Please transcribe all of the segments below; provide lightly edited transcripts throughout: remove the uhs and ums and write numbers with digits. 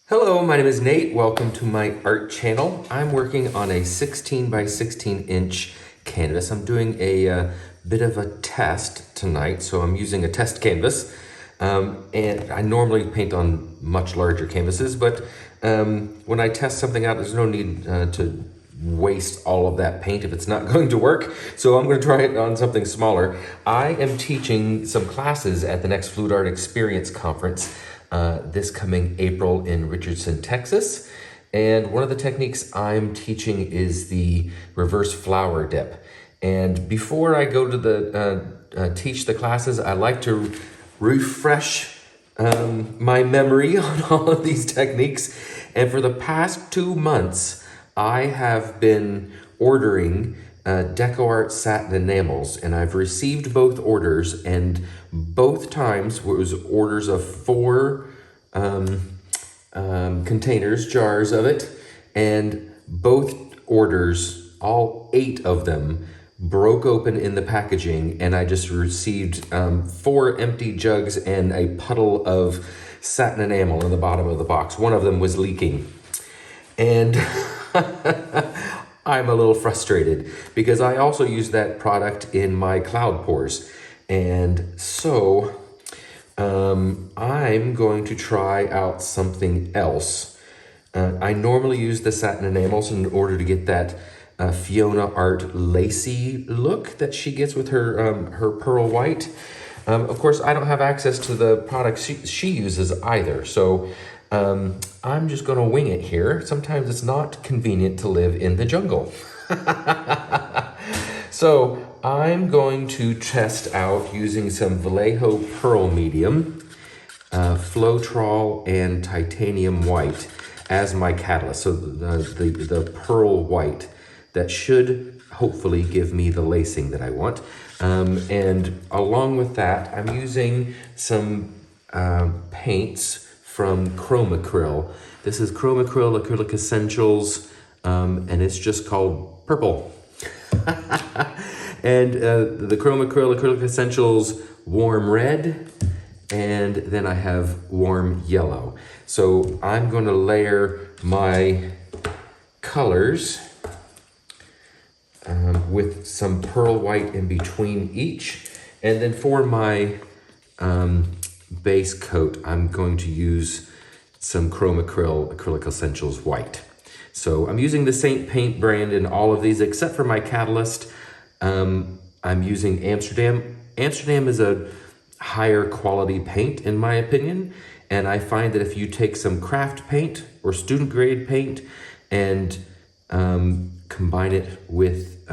Hello, my name is Nate. Welcome to my art channel. I'm working on a 16 by 16 inch canvas. I'm doing a bit of a test tonight, so I'm using a test canvas. And I normally paint on much larger canvases, but when I test something out, there's no need to waste all of that paint if it's not going to work. So I'm going to try it on something smaller. I am teaching some classes at the next Flute Art Experience Conference this coming April in Richardson, Texas. And one of the techniques I'm teaching is the reverse flower dip. And before I go to the teach the classes, I like to refresh my memory on all of these techniques. And for the past 2 months, I have been ordering DecoArt satin enamels, and I've received both orders, and both times was orders of 4 containers, jars of it, and both orders, all 8 of them, broke open in the packaging, and I just received 4 empty jugs and a puddle of satin enamel in the bottom of the box. One of them was leaking, and I'm a little frustrated because I also use that product in my cloud pours. And so I'm going to try out something else. I normally use the satin enamels in order to get that Fiona Art lacy look that she gets with her pearl white. Of course, I don't have access to the products she uses either, so I'm just going to wing it here. Sometimes it's not convenient to live in the jungle. So I'm going to test out using some Vallejo Pearl Medium, Floetrol, and Titanium White as my catalyst. So the pearl white that should hopefully give me the lacing that I want. And along with that, I'm using some paints from Chromacryl. This is Chromacryl Acrylic Essentials, and it's just called Purple. And the Chromacryl Acrylic Essentials Warm Red, and then I have Warm Yellow. So I'm going to layer my colors with some pearl white in between each. And then for my base coat, I'm going to use some Chromacryl Acrylic Essentials White. So I'm using the Saint Paint brand in all of these, except for my catalyst. I'm using Amsterdam. Amsterdam is a higher quality paint, in my opinion. And I find that if you take some craft paint or student grade paint and combine it with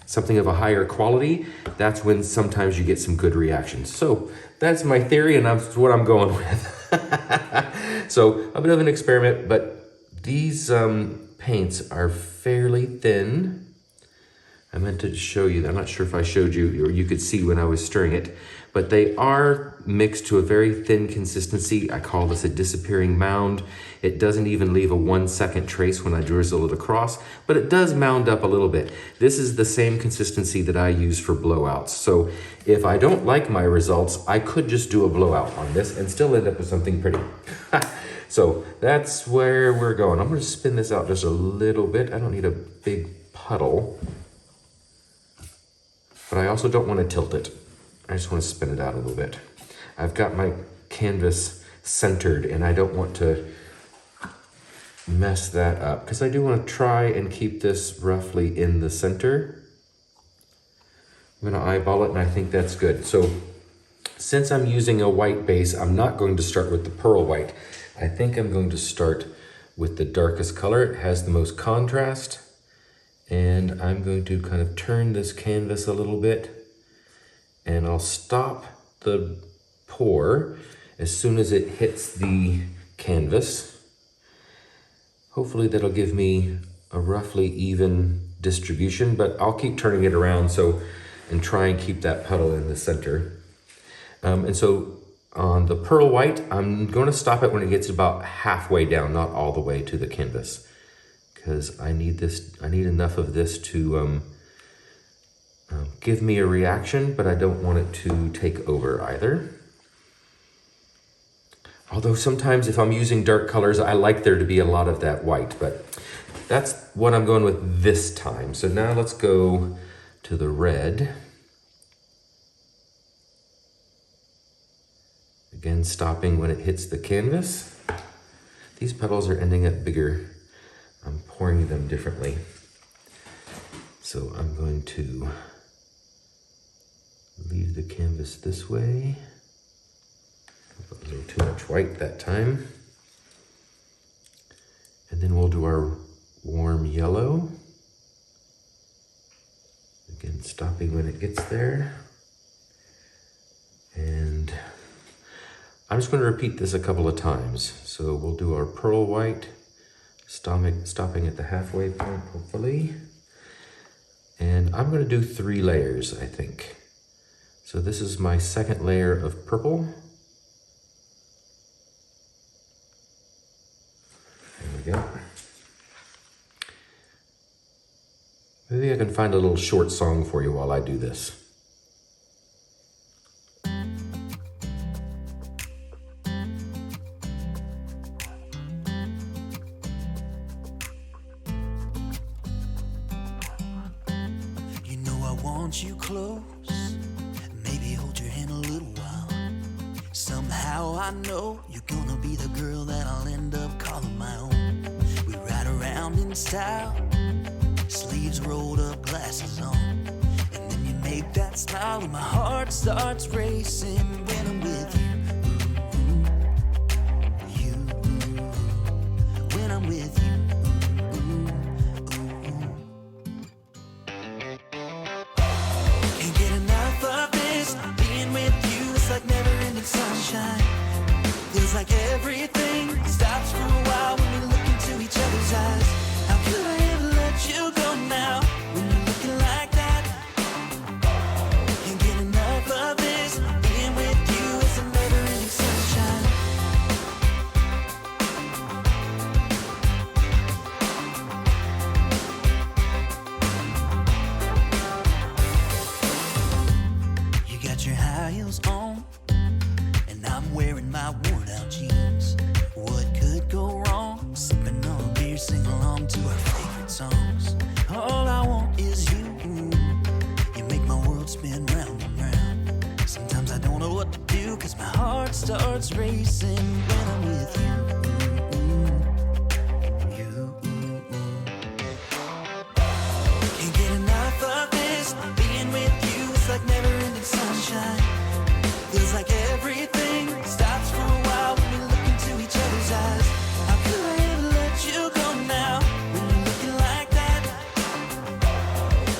something of a higher quality, that's when sometimes you get some good reactions. So that's my theory, and that's what I'm going with. So a bit of an experiment, but these paints are fairly thin. I meant to show you, I'm not sure if I showed you or you could see when I was stirring it, but they are mixed to a very thin consistency. I call this a disappearing mound. It doesn't even leave a 1-second trace when I drizzle it across, but it does mound up a little bit. This is the same consistency that I use for blowouts. So if I don't like my results, I could just do a blowout on this and still end up with something pretty. So that's where we're going. I'm gonna spin this out just a little bit. I don't need a big puddle, but I also don't want to tilt it. I just want to spin it out a little bit. I've got my canvas centered and I don't want to mess that up because I do want to try and keep this roughly in the center. I'm going to eyeball it, and I think that's good. So since I'm using a white base, I'm not going to start with the pearl white. I think I'm going to start with the darkest color. It has the most contrast. And I'm going to kind of turn this canvas a little bit, and I'll stop the pour as soon as it hits the canvas. Hopefully that'll give me a roughly even distribution, but I'll keep turning it around and try and keep that puddle in the center. And so on the pearl white, I'm going to stop it when it gets about halfway down, not all the way to the canvas, because I need enough of this to give me a reaction, but I don't want it to take over either. Although sometimes if I'm using dark colors, I like there to be a lot of that white, but that's what I'm going with this time. So now let's go to the red. Again, stopping when it hits the canvas. These petals are ending up bigger. I'm pouring them differently. So I'm going to leave the canvas this way. A little too much white that time. And then we'll do our warm yellow. Again, stopping when it gets there. And I'm just going to repeat this a couple of times. So we'll do our pearl white, stopping at the halfway point, hopefully. And I'm going to do 3 layers, I think. So this is my second layer of purple. There we go. Maybe I can find a little short song for you while I do this. You know I want you close, maybe hold your hand a little while. Somehow I know you're gonna be the girl that I'll end up calling my own. We ride around in style, sleeves rolled up, glasses on, and then you make that smile and my heart starts racing when I'm with you. You, when I'm with you. Can't get enough of this, being with you is like never-ending sunshine. Feels like everything stops for a while when we look into each other's eyes. How could I ever let you go now when you're looking like that? Can't get enough of this, being with you is a never-ending sunshine. You got your high heels on, and I'm wearing my worn-out jeans. What could go wrong? Sipping on a beer, sing along to our favorite songs. All I want is you. You make my world spin round and round. Sometimes I don't know what to do, 'cause my heart starts racing when I'm with you. You. Can't get enough of this, being with you is like never-ending sunshine. Feels like everything stops for a while when we look into each other's eyes. How could I ever let you go now when you're looking like that?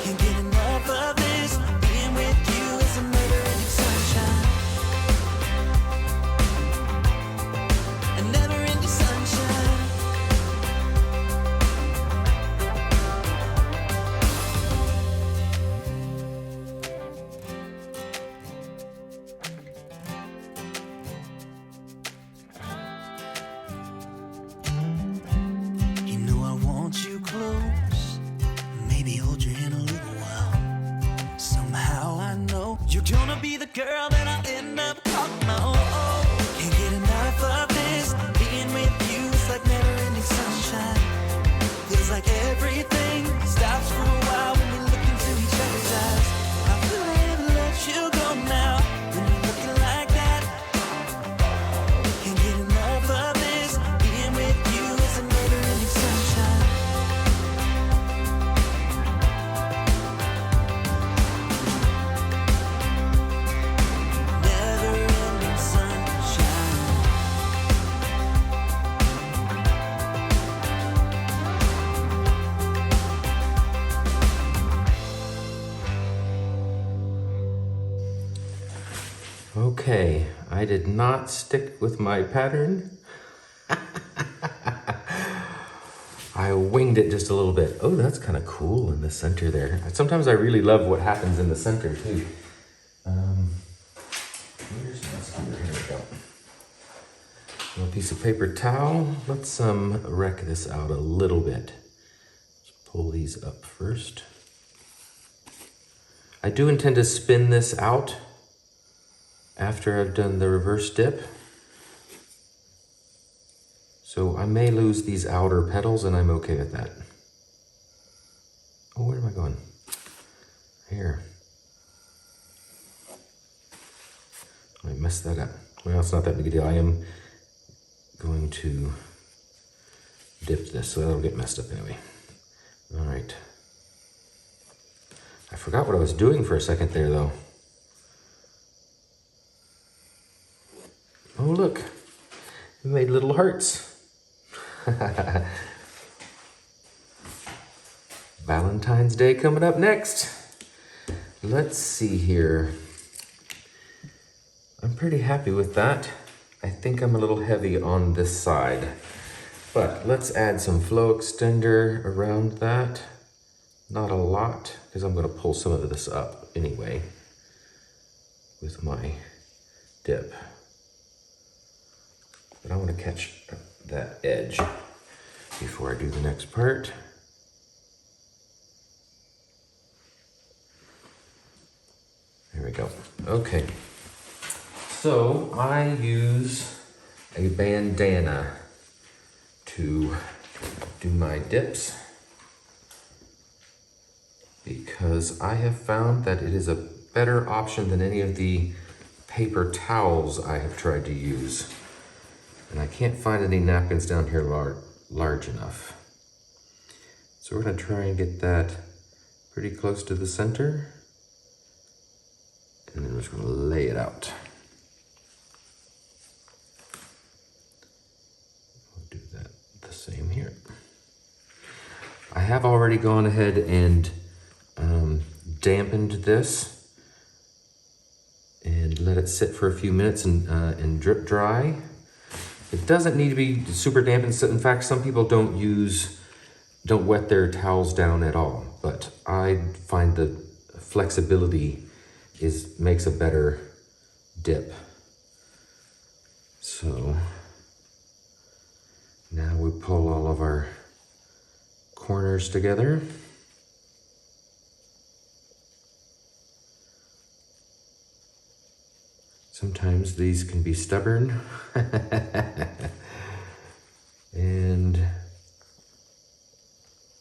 Can't get enough of this, being with you is a never-ending sunshine. A never-ending sunshine. You know I want you close, maybe hold your hand a little while. Somehow I know you're gonna be the girl that I'll end up calling my own. Can't get enough of this, being with you is like never-ending sunshine. Feels like everything stops for a while when we look into each other's eyes. How could I ever let you go now when you're looking like that? Can't get enough of this, being with you is a never-ending sunshine. Never-ending sunshine. Okay, I did not stick with my pattern. I winged it just a little bit. Oh, that's kind of cool in the center there. Sometimes I really love what happens in the center too. Where's my skewer? Here we go. A little piece of paper towel. Let's wreck this out a little bit. Let's pull these up first. I do intend to spin this out after I've done the reverse dip. So I may lose these outer petals, and I'm okay with that. Oh, where am I going? Here. I messed that up. Well, it's not that big a deal. I am going to dip this so that'll get messed up anyway. All right. I forgot what I was doing for a second there, though. Oh, look. We made little hearts. Valentine's Day coming up next. Let's see here. I'm pretty happy with that. I think I'm a little heavy on this side, but let's add some flow extender around that. Not a lot, because I'm going to pull some of this up anyway with my dip. But I want to catch that edge before I do the next part. There we go. Okay. So I use a bandana to do my dips because I have found that it is a better option than any of the paper towels I have tried to use. And I can't find any napkins down here large enough. So we're gonna try and get that pretty close to the center. And then we're just gonna lay it out. I'll do that the same here. I have already gone ahead and dampened this and let it sit for a few minutes and drip dry. It doesn't need to be super dampened. In fact, some people don't wet their towels down at all, but I find the flexibility makes a better dip. So now we pull all of our corners together. Sometimes these can be stubborn. And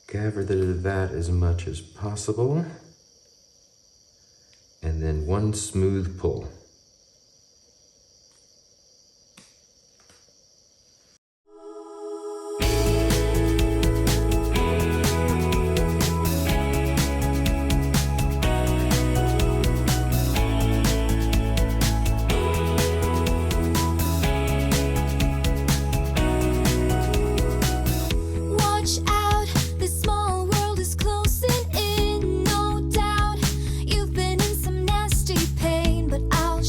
gather that as much as possible. And then one smooth pull. Watch out, this small world is closing in, no doubt. You've been in some nasty pain, but I'll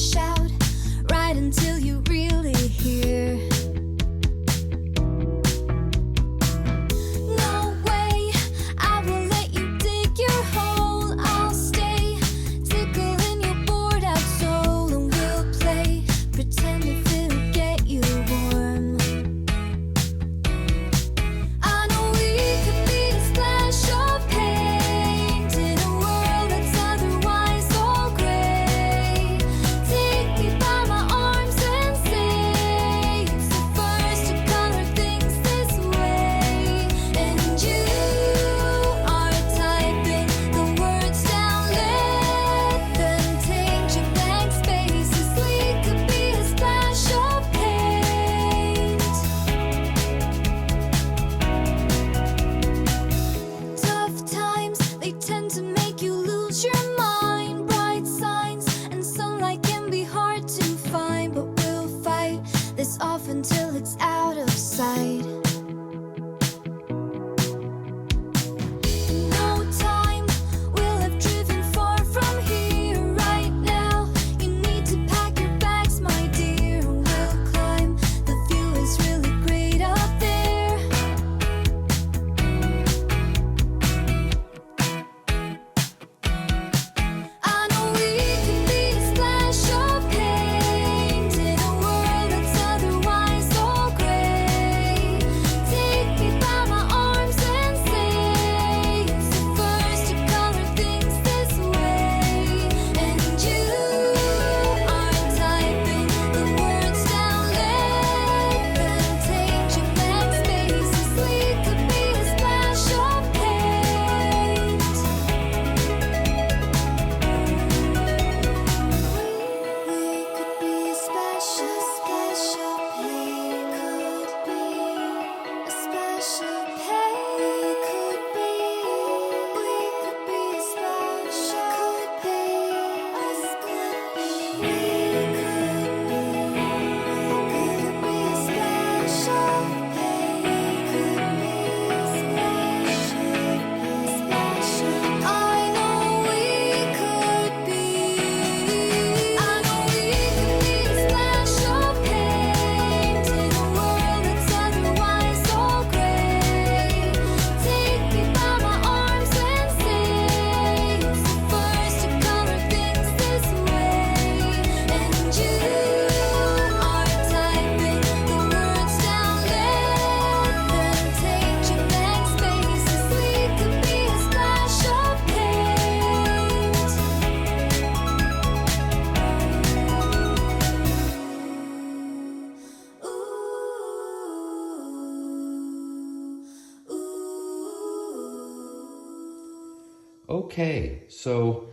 Okay, so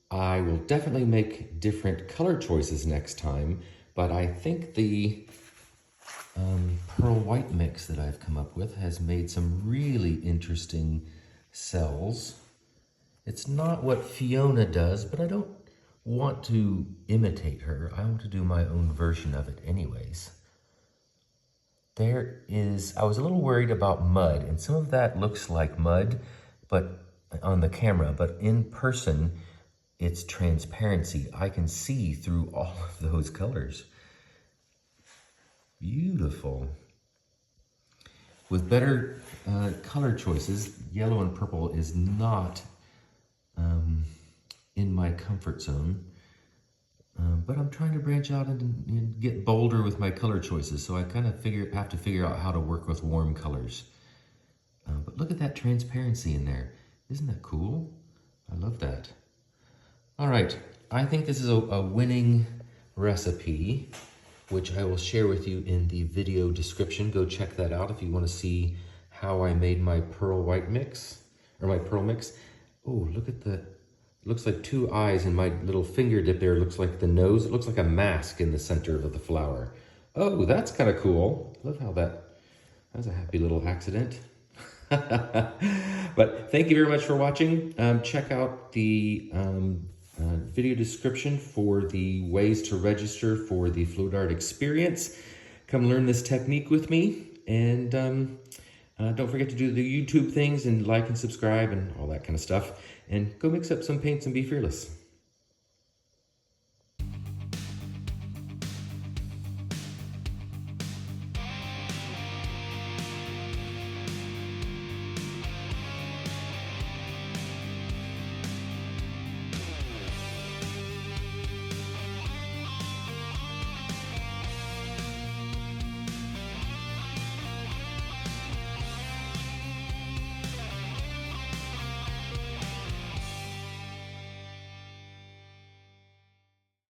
I will definitely make different color choices next time, but I think the pearl white mix that I've come up with has made some really interesting cells. It's not what Fiona does, but I don't want to imitate her. I want to do my own version of it anyways. I was a little worried about mud, and some of that looks like mud, but on the camera, but in person, it's transparency. I can see through all of those colors. Beautiful. With better color choices, yellow and purple is not in my comfort zone. But I'm trying to branch out and get bolder with my color choices, so I kind of have to figure out how to work with warm colors. But look at that transparency in there. Isn't that cool? I love that. All right, I think this is a winning recipe, which I will share with you in the video description. Go check that out if you want to see how I made my pearl white mix, or my pearl mix. Oh, look at the... looks like two eyes, and my little finger dip there looks like the nose. It looks like a mask in the center of the flower. Oh, that's kind of cool. Love how that's a happy little accident. But thank you very much for watching. Check out the video description for the ways to register for the Float Art experience. Come learn this technique with me, and don't forget to do the YouTube things and like and subscribe and all that kind of stuff. And go mix up some paints and be fearless.